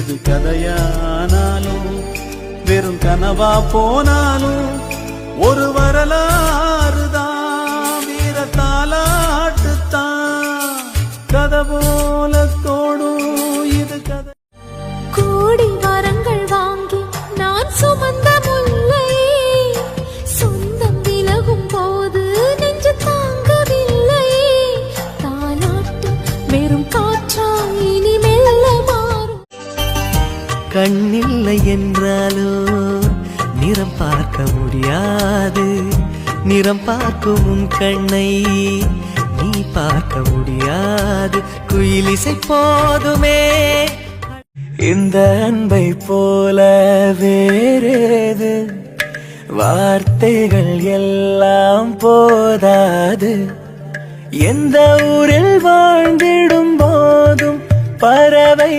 இது கதையானாலும் வெறும் கனவா போனாலும் ஒரு வரலாறு தான், வீர தாலாட்டுத்தான், கதை போல தோடும் இது கதை. கோடி வரங்கள் வாங்கி நான் சுமந்த முல்லை, சொந்தம் விலகும் போது நெஞ்சு தாங்கவில்லை. தாலாட்டு வெறும் காற்றா இனி மெல்ல மாறும். கண்ணில்லை என்றாலோ நிறம் பார்க்க முடியாது, நிறம் பார்க்கும் உன் கண்ணை நீ பார்க்க முடியாது. குயிலிசை போதுமே இந்த அன்பை போல வேறேது, வார்த்தைகள் எல்லாம் போதாது. எந்த ஊரில் வாழ்ந்திடும் போதும் பறவை